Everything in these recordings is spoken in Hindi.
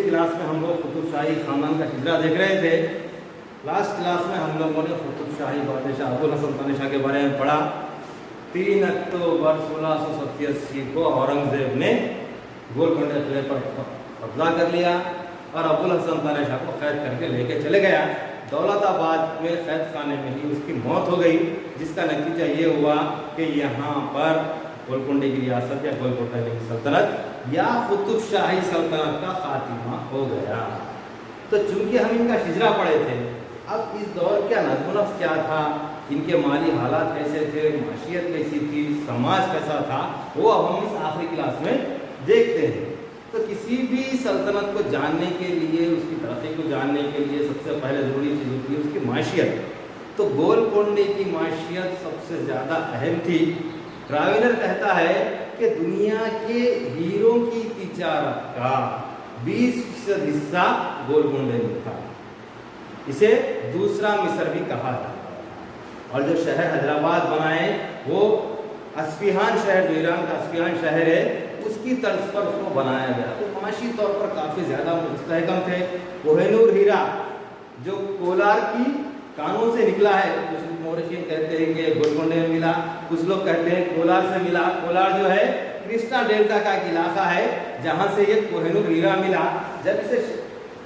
क्लास में हम लोग कुतुब शाही खानदान का हिजरा देख रहे थे। लास्ट क्लास में हम लोगों ने कुतुब शाही बादशाह अबुल हसन तानिशाह के बारे में पढ़ा। 3 अक्टूबर 1687 को औरंगजेब ने गोलकोंडा किले पर कब्जा कर लिया और अबुल हसन तानिशाह को कैद करके लेके चले गया। दौलताबाद में कैद खाने में ही उसकी मौत हो गई, जिसका नतीजा ये हुआ कि यहाँ पर गोलकोंडे की रियासत या गोलकोंडा की सल्तनत या कुतुब शाही सल्तनत का खात्मा हो गया। तो चूंकि हम इनका हिजरा पढ़े थे, अब इस दौर का नज़्म-ओ-नस्क़ क्या था, इनके माली हालात कैसे थे, माशियत कैसी थी, समाज कैसा था, वो अब हम इस आखिरी क्लास में देखते हैं। तो किसी भी सल्तनत को जानने के लिए, उसकी तरक्की को जानने के लिए सबसे पहले ज़रूरी चीज़ होती है उसकी माशियत। तो गोलकोंडे की माशियत सबसे ज़्यादा अहम थी। ट्रैवलर कहता है कि दुनिया के हीरों की तिजारत का 20% हिस्सा गोलकोंडे में था। इसे दूसरा मिस्र भी कहा जाता था। और जो शहर हैदराबाद बनाए वो अस्फिहान शहर, जो ईरान का अस्फिहान शहर है, उसकी तर्ज पर उसको बनाया गया। तो माशी तौर पर काफ़ी ज़्यादा मुस्तहकम थे। कोहिनूर हीरा जो कोलार की कानून से निकला है, कुछ मोरिशियन कहते हैं कि गोलकोंडे में मिला, कुछ लोग कहते हैं कोलार से मिला। कोलार जो है कृष्णा डेल्टा का एक इलाका है जहाँ से ये कोहिनूर हीरा मिला। जब इसे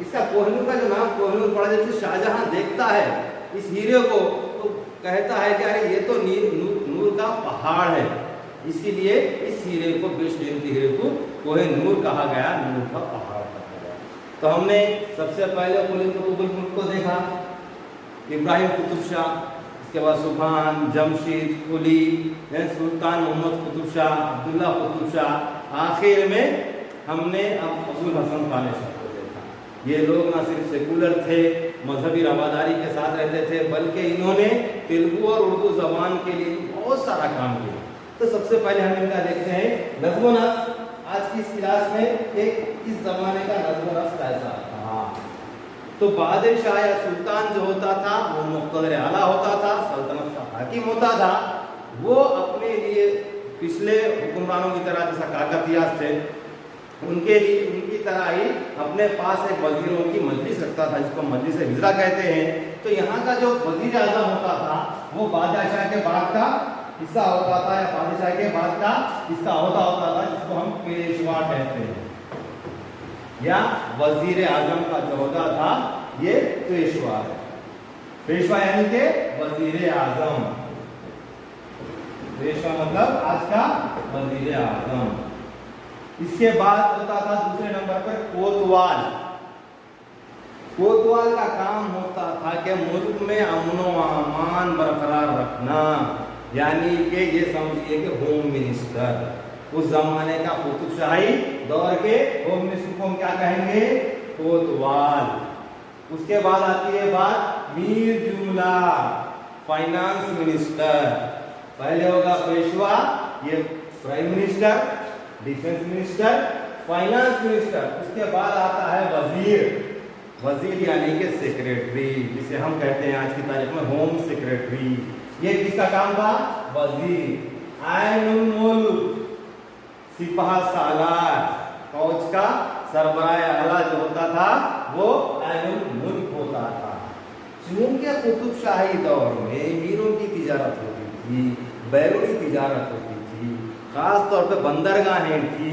इसका कोहिनूर का जो नाम कोहिनूर पड़ा, जब से शाहजहां देखता है इस हीरे को तो कहता है कि अरे ये तो नूर का पहाड़ है, इसीलिए इस हीरे को बेशकीमती हीरे को कोहिनूर कहा गया, नूर का पहाड़ कहा गया। तो हमने सबसे पहले कुतुबुल मुल्क को देखा, इब्राहिम कुतुब शाह, इसके बाद सुभान, जमशीद, कुली, सुल्तान मोहम्मद कुतुब शाह, अब्दुल्ला कुतुब शाह, आखिर में हमने अब अबुल हसन तानिशाह को देखा। ये लोग न सिर्फ सेकुलर थे, मजहबी रवादारी के साथ रहते थे, बल्कि इन्होंने तेलुगु और उर्दू जबान के लिए बहुत सारा काम किया। तो सबसे पहले हम इनका देखते हैं नज़्म-ओ-नस्क़। आज की इस क्लास में एक इस जमाने का नज़्म-ओ-नस्क़ कैसा था। तो बादशाह या सुल्तान जो होता था वो मुक़्तदर आला होता था, सल्तनत का हाकिम होता था। वो अपने लिए पिछले हुक्मरानों की तरह, जैसा काकतीयास थे, उनके लिए उनकी तरह ही अपने पास एक वजीरों की मजलिस रखता था, जिसको मजलिस हिजरा कहते हैं। तो यहाँ का जो वजीर आज़म होता था वो बादशाह के बाद का हिस्सा होता था, या बादशाह के बाद का इसका अहदा होता था, जिसको हम पेशवा कहते हैं, या वजीर आजम का जो होता था ये पेशवा है। पेशवा यानी कि वजीर आजम, पेशवा मतलब आज का वजीर आजम। इसके बाद होता था दूसरे नंबर पर कोतवाल। कोतवाल का काम होता था कि मुल्क में अमन व अमान बरकरार रखना, यानी कि ये समझिए कि होम मिनिस्टर। उस जमाने का कुतुब शाही दौर के होम मिनिस्टर को हम क्या कहेंगे? कोतवाल। उसके बाद आती है बात मीर जुमला, फाइनेंस मिनिस्टर। पहले होगा पेशवा, ये prime minister, defence minister, finance minister. उसके बाद आता है वजीर। वजीर यानी कि सेक्रेटरी, जिसे हम कहते हैं आज की तारीख में होम सेक्रेटरी। ये किसका काम था? वजीर। आइनुल मुल्क, सिपाह सालार, फौज का सरबराह आला जो होता था वो आइनुल मुल्क होता था। चूंकि कुतुब शाही दौर में हीरों की तिजारत होती थी, बैरूनी तिजारत होती थी, खास तौर पे बंदरगाहें थी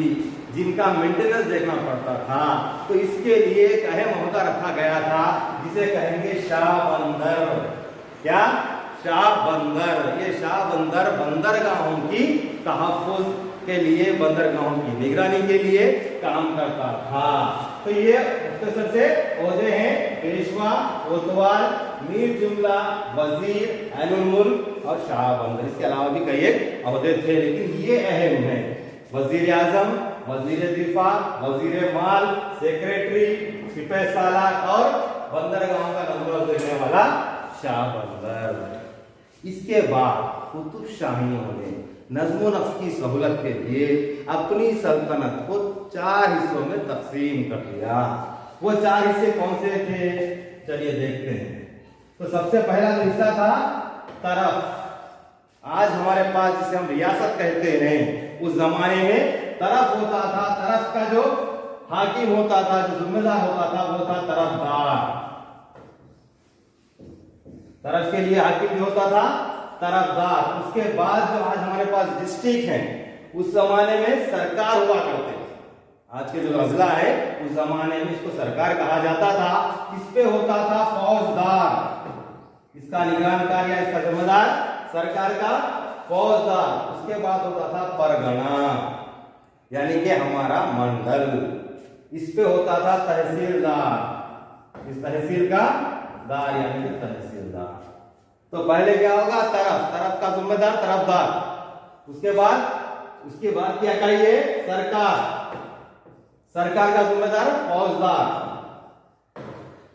जिनका मेंटेनेंस देखना पड़ता था, तो इसके लिए एक अहम ओहदा रखा गया था जिसे कहेंगे शाह बंदर। क्या? शाह बंदर। ये शाह बंदर बंदरगाहों की तहफ़्फ़ुज़ के लिए, बंदरगाहों की निगरानी के लिए काम करता था। तो ये मुख्तसर से ओहदे हैं पेशवा, कोतवाल, मीर जुमला, वजीर, आइनुल मुल्क और शाह बंदर। इसके अलावा भी कई एक ओहदे थे, लेकिन ये अहम है। वजीर आजम, वजीर दिफा, वजीर माल, सेक्रेटरी, सिपाह सालार और बंदरगाहों का नंबर देने वाला शाह बंदर। इसके बाद कुतुब शाहियों ने नज़्म-ओ-नस्क़ की सहूलत के लिए अपनी सल्तनत को 4 हिस्सों में तकसीम कर दिया। वो 4 हिस्से कौन से थे? चलिए देखते हैं। तो सबसे पहला जो हिस्सा था तरफ। आज हमारे पास जिसे हम रियासत कहते हैं, उस जमाने में तरफ होता था। तरफ का जो हाकिम होता था, जो जिम्मेदार होता था, वो था तरफदार। तरफ के लिए हाकिम भी होता था तरफदार। उसके बाद जो आज हमारे पास डिस्ट्रिक्ट है, उस जमाने में सरकार हुआ करते थे। आज के जो अजला है, उस जमाने में इसको सरकार कहा जाता था। इस पे होता था फौजदार, इसका निगरानकार या इसका जिम्मेदार सरकार का फौजदार। उसके बाद होता था परगना, यानी कि हमारा मंडल। इस पे होता था तहसीलदार, इस तहसील का दार यानी कि तहसीलदार। तो पहले क्या होगा, तरफ का जिम्मेदार तरफदार। उसके बाद क्या कहिए, सरकार का जिम्मेदार फौजदार,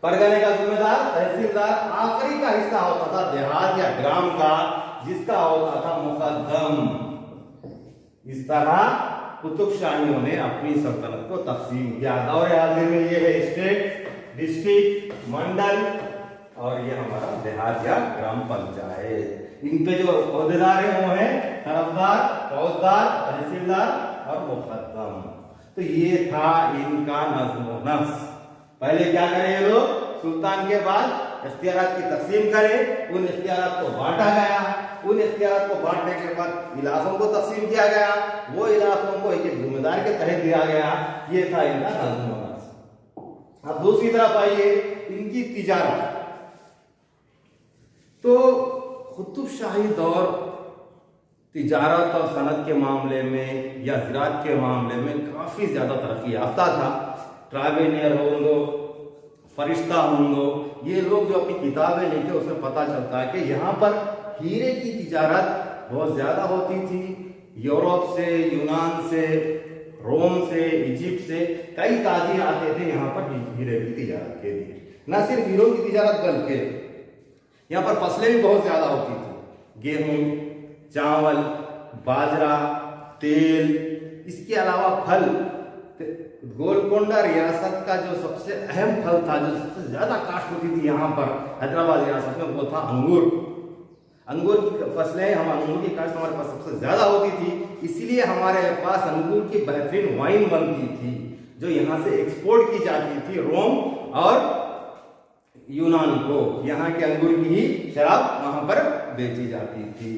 परगने का जिम्मेदार तहसीलदार। आखिरी का हिस्सा होता था देहात या ग्राम का, जिसका होता था मुकद्दम। इस तरह कुतुबशाहियों ने अपनी सल्तनत को तकसीम किया। दौरे हाजिर में ये है स्टेट, डिस्ट्रिक्ट, मंडल और ये हमारा देहात या ग्राम पंचायत। इन पे जो ओहदेदार है वो है तरफदार, फौजदार, तहसीलदार और मुकद्दम। तो ये था इनका नज़्म नस्क। पहले क्या करें ये लोग, सुल्तान के बाद इख्तियारात की तकसीम करें, उन इख्तियारात को बांटा गया। उन इख्तियारात को बांटने के बाद इलाकों को तकसीम किया गया, वो इलाकों को एक जिम्मेदार के तहत दिया गया। ये था इनका नज़्म नस्क। अब दूसरी तरफ आइए, इनकी तिजारत। तो कुतुबशाही दौर तिजारत और सनत के मामले में या ज़राअत के मामले में काफ़ी ज़्यादा तरक्की याफ्ता था। ट्रावेनियर होंगे, फरिश्ता होंगे, ये लोग जो अपनी किताबें लिखे उसमें पता चलता है कि यहाँ पर हीरे की तिजारत बहुत ज़्यादा होती थी। यूरोप से, यूनान से, रोम से, इजिप्ट से कई ताजिर आते थे यहाँ पर हीरे की तिजारत के लिए। न सिर्फ हीरों की तिजारत बल्कि यहाँ पर फसलें भी बहुत ज्यादा होती थी, गेहूं, चावल, बाजरा, तेल। इसके अलावा फल, गोलकोंडा रियासत का जो सबसे अहम फल था, जो सबसे ज्यादा काश्त होती थी यहाँ पर हैदराबाद रियासत में, वो था अंगूर। अंगूर की फसलें, हम अंगूर की काश्त हमारे पास सबसे ज्यादा होती थी, इसलिए हमारे पास अंगूर की बेहतरीन वाइन बनती थी, जो यहाँ से एक्सपोर्ट की जाती थी रोम और यूनान को। यहाँ के अंगूर की ही शराब वहां पर बेची जाती थी।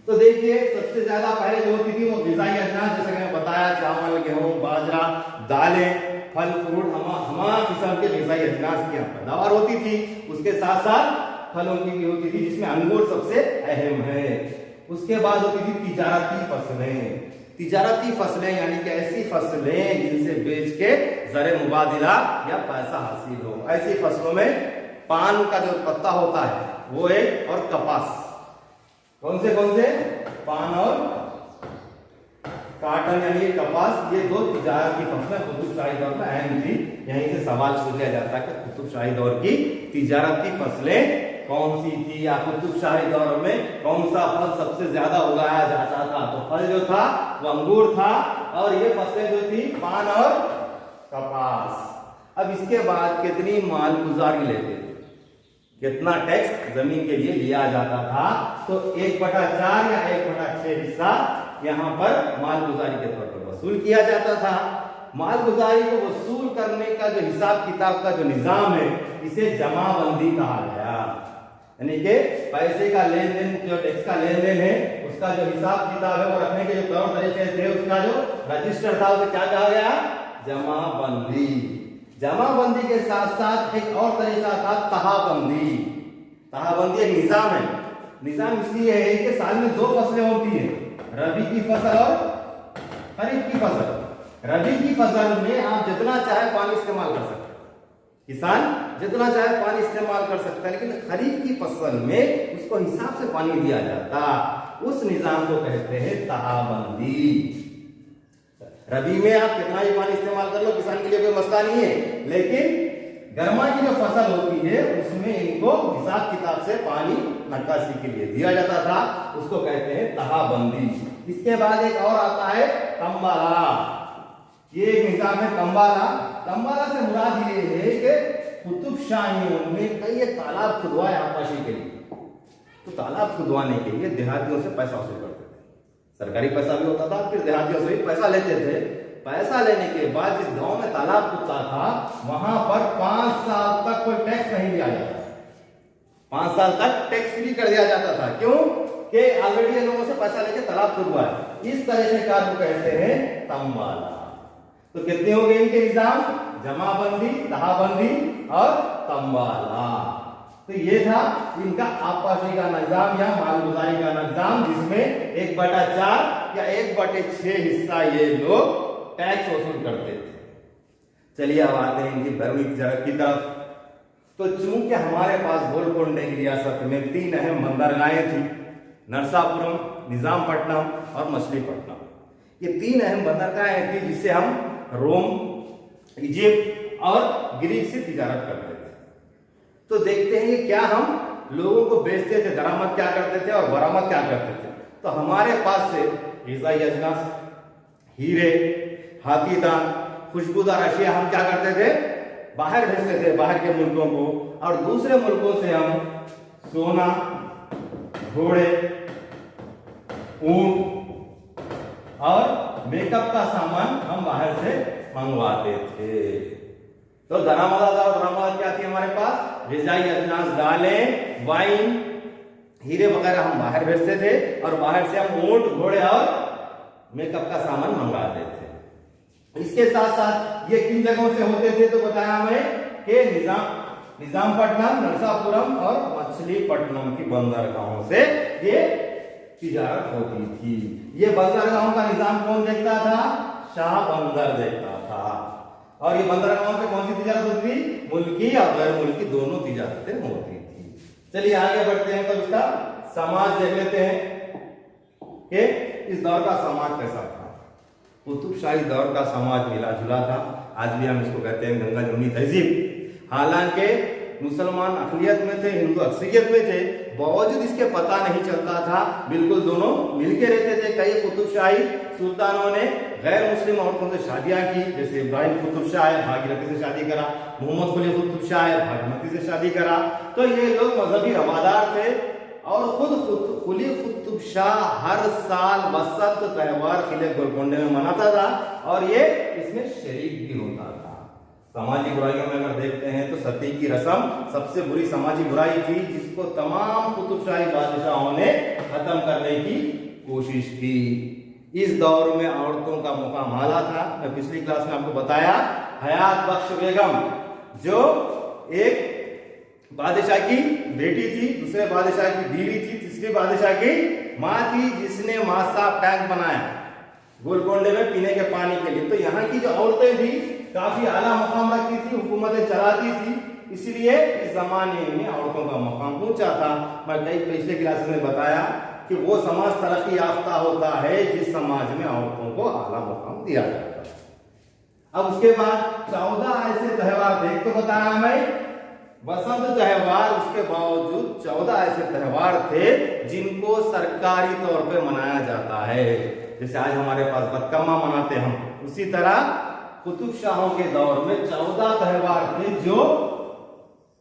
तो देखिए, सबसे ज्यादा पहले जो होती थी वो ग़िज़ाई अजनास, जैसे मैंने बताया, चावल, गेहूं, बाजरा, दालें, फल फ्रूट, हमारा किस्म के ग़िज़ाई अजनास की पैदावार होती थी। उसके साथ साथ फलों की भी होती थी, जिसमें अंगूर सबसे अहम है। उसके बाद होती थी तिजारती फसलें। तिजारती फसलें यानी कि ऐसी फसलें जिनसे बेच के ज़र मुबादिला या पैसा हासिल हो। ऐसी फसलों में पान का जो पत्ता होता है वो एक, और कपास। कौन से पान और काटन यानी कपास, ये दो तिजारती फसलें कुतुबशाही दौर में अहम थी। यहीं से सवाल पूछा जाता है कि कुतुबशाही दौर की तिजारती फसलें कौन सी थी, या कुतुबशाही दौर में कौन सा फल सबसे ज्यादा उगाया जाता था। तो फल जो था वो अंगूर था, और ये फसलें जो थी पान और कपास। अब इसके बाद कितनी मालगुजारी लेते थे, कितना टैक्स जमीन के लिए लिया जाता था। तो 1/4 या 1/6 हिस्सा यहाँ पर मालगुजारी के तौर पर वसूल किया जाता था। मालगुजारी को वसूल करने का जो हिसाब किताब का जो निजाम है, इसे जमाबंदी कहा गया। यानी कि पैसे का लेन देन, जो टैक्स का लेन देन है, उसका जो हिसाब किताब है वो रखने के जो तौर तरीके थे, उसका जो रजिस्टर था उसे क्या कहा गया, जमाबंदी। जमाबंदी के साथ साथ एक और तरीका था तहाबंदी। तहाबंदी एक निजाम है। निजाम इसलिए है कि साल में 2 फसलें होती है, रबी की फसल और खरीफ की फसल। रबी की फसल में आप जितना चाहे पानी इस्तेमाल कर सकते हैं, किसान जितना चाहे पानी इस्तेमाल कर सकता है, लेकिन खरीफ की फसल में उसको हिसाब से पानी दिया जाता। उस निजाम को कहते हैं तहाबंदी। रबी में आप कितना ही पानी इस्तेमाल कर लो, किसान के लिए कोई मसला नहीं है, लेकिन गर्मा की जो फसल होती है उसमें इनको हिसाब किताब से पानी नक्काशी के लिए दिया जाता था, उसको कहते हैं तहाबंदी। इसके बाद एक और आता है तंबाला। ये एक निजाम है तंबाला। तंबाला से मुराद ये है कि कुतुबशाहियों ने कई तालाब खुदवाए आपाशी के लिए। तो तालाब खुदवाने के लिए देहातियों से पैसा वसूल करते थे, सरकारी पैसा भी होता था, फिर देहातियों से भी पैसा लेते थे। पैसा लेने के बाद जिस गांव में तालाब खुदता था वहां पर 5 साल तक कोई टैक्स नहीं दिया जाता, 5 साल तक टैक्स फ्री कर दिया जाता था। क्यों? कि ऑलरेडी लोगों से पैसा लेके तालाब खुदवा है। इस तरह से कार्य को कहते हैं तंबाला। तो कितने हो गए इनके निजाम? जमाबंदी, तहाबंदी और तंबाला। तो ये था इनका आपसी का निजाम या मालगुजारी का निजाम, जिसमें 1/4 या 1/6 हिस्सा ये लोग टैक्स वसूल करते थे। चलिए अब आते हैं इनकी धर्म की तरफ। तो चूंकि हमारे पास गोलकोंडे की रियासत में 3 अहम बंदरगाहें थी, नरसापुरम, निजामपट्टनम और मछलीपट्टनम। ये 3 अहम बंदरगाहें थी जिससे हम रोम, इजिप्ट और ग्रीक से तिजारत करते थे। तो देखते हैं कि क्या हम लोगों को बेचते थे, दरामद क्या करते थे और बरामद क्या करते थे। तो हमारे पास से ग़िज़ाई अजनास, हीरे, हाथीदांत, खुशबूदार अशिया हम क्या करते थे? बाहर भेजते थे, बाहर के मुल्कों को। और दूसरे मुल्कों से हम सोना, घोड़े, ऊंट और मेकअप का सामान हम बाहर से मंगवाते थे। तो दरामदात और बरामदात क्या थी हमारे पास? ग़िज़ाई अजनास, दालें, वाइन, हीरे वगैरह हम बाहर भेजते थे और बाहर से हम ऊंट, घोड़े और मेकअप का सामान मंगवाते थे। इसके साथ साथ ये किन जगहों से होते थे? तो बताया हमें कि निजामपट्टनम, नरसापुरम और मछलीपट्टनम की बंदरगाहों से ये तिजारत होती थी। ये बंदरगाहों का निजाम कौन देखता था? शाह बंदर देखता था। और ये बंदरगाहों से कौन सी तिजारत होती थी? मुल्की और गैर मुल्की दोनों तिजारतें होती थी। चलिए आगे बढ़ते हैं। तो इसका समाज देख लेते हैं कि इस दौर का समाज कैसा था। कुतुबशाही दौर का समाज मिला जुला था। आज भी हम इसको कहते हैं गंगा जमुनी तहजीब। हालांकि मुसलमान अक़लियत में थे, हिंदू अक्सरियत में थे, बावजूद इसके पता नहीं चलता था, बिल्कुल दोनों मिलके रहते थे। कई कुतुबशाही सुल्तानों ने गैर मुस्लिम औरतों से शादियां की, जैसे इब्राहिम कुतुब शाह भागीरथी से शादी करा, मोहम्मद कुली कुतुब शाह भागीरथी से शादी करा। तो ये लोग मजहबी रवादार थे और खुद कुली कुतुब शाह हर साल बसंत त्योहार किले गोलकोंडे में मनाता था और ये इसमें शरीक भी होता था। सामाजिक बुराइयों में अगर देखते हैं तो सती की रस्म सबसे बुरी सामाजिक बुराई थी, जिसको तमाम कुतुबशाही बादशाहों ने खत्म करने की कोशिश की। इस दौर में औरतों का मुकाम आला था। मैं पिछली क्लास में आपको बताया, हयात बख्श बेगम जो एक बादशाह की बेटी थी, दूसरे बादशाह की बीवी थी, तीसरी बादशाह की माँ थी, जिसने मासाब टैंक बनाया गोलकोंडे में पीने के पानी के लिए। तो यहाँ की जो औरतें थी काफी आला मकाम रखती थी, हुकूमतें चलाती थी, इसलिए इस जमाने में औरतों का मकाम ऊंचा था। मैं कई पिछले क्लासेस में बताया कि वो समाज तरक्की याफ्ता होता है जिस समाज में औरतों को आला मकाम दिया जाता है। अब उसके बाद 14 ऐसे त्योहार थे। तो बताया मैं बसंत त्योहार, उसके बावजूद 14 ऐसे त्योहार थे जिनको सरकारी तौर पे मनाया जाता है। जैसे आज हमारे पास बदकम्मा मनाते हम, उसी तरह कुतुब शाहों के दौर में 14 त्योहार थे जो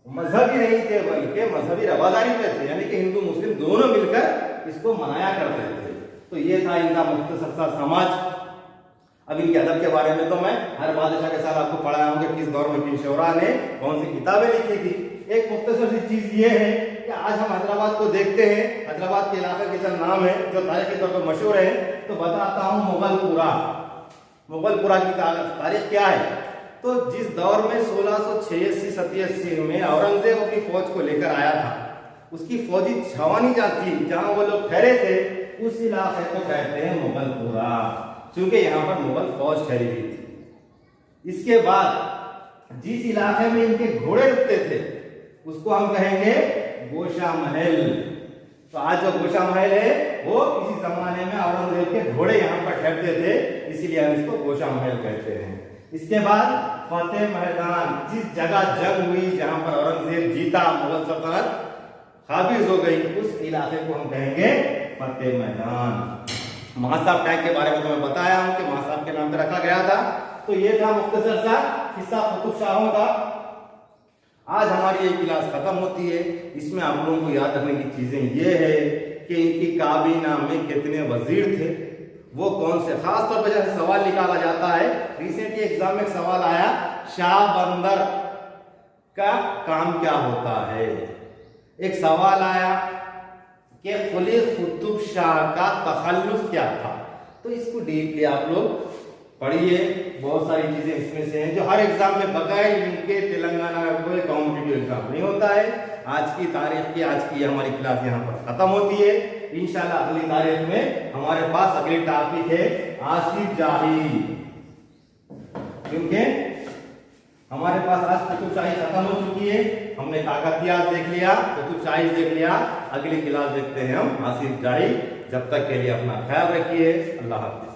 मजहबी नहीं थे बल्कि मजहबी रवादारी पे थे, यानी कि हिंदू मुस्लिम दोनों मिलकर इसको मनाया करते थे। तो ये था इनका मुख्तसर सा समाज। अब इनके अदब के बारे में तो मैं हर बादशाह के साथ आपको पढ़ाया हूं कि किस दौर में किन शोरा ने कौन सी किताबें लिखी थी। एक मुख्तसर सी चीज ये है कि आज हम हैदराबाद को देखते हैं, हैदराबाद के इलाके के चंद नाम है जो तारीखी तौर पर मशहूर है। तो बताता हूँ मुगलपुरा। मुगलपुरा की तारीख क्या है? तो जिस दौर में 1686-87 में औरंगजेब अपनी फौज को लेकर आया था, उसकी फौजी छावनी जहां वो लोग ठहरे थे, उस इलाके को कहते हैं मुगलपुरा, क्योंकि यहाँ पर मुगल फौज ठहरी हुई थी। इसके बाद जिस इलाके में इनके घोड़े रुकते थे उसको हम कहेंगे गोशा महल। तो आज जो गोशा महल है वो इसी जमाने में औरंगजेब के घोड़े यहाँ पर ठहरते थे, इसीलिए हम इसको गोशा महल कहते हैं। इसके बाद फतेह मैदान, जिस जगह जंग हुई जहां पर औरंगजेब जीता, मुगल सल्तनत काबिज हो गई, उस इलाके को हम कहेंगे फतेह मैदान। मासाब टैंक के बारे में तो मैं बताया हूं कि मासाब के नाम पे रखा गया था। तो ये था मुख्तसर सा किस्सा कुतुब शाहों का। आज हमारी ये क्लास खत्म होती है। इसमें आप लोगों को याद रखने की चीजें ये है कि इनकी काबीना में कितने वजीर थे, वो कौन से, खास तौर पर जैसे सवाल निकाला जाता है, रिसेंटली एग्जाम में एक सवाल आया, शाह बंदर का काम क्या होता है। एक सवाल आया कि कुली कुतुब शाह का तखल्लुस क्या था। तो इसको डीपली आप लोग पढ़िए, बहुत सारी चीजें इसमें से हैं जो हर एग्जाम में बगैर इनके तेलंगाना का कोई कॉम्पिटिटिव एग्जाम नहीं होता है। आज की तारीख की, आज की हमारी क्लास यहाँ पर खत्म होती है। इंशाल्लाह अगली तारीख में हमारे पास अगली टॉपिक है आसिफ जाही, क्योंकि हमारे पास आज कुतुबशाही खत्म हो चुकी है। हमने काकतियात देख लिया, कुतुबशाही देख लिया, अगली क्लास देखते हैं हम आसिफ जाही। जब तक के लिए अपना ख्याल रखिए, अल्लाह हाफिज।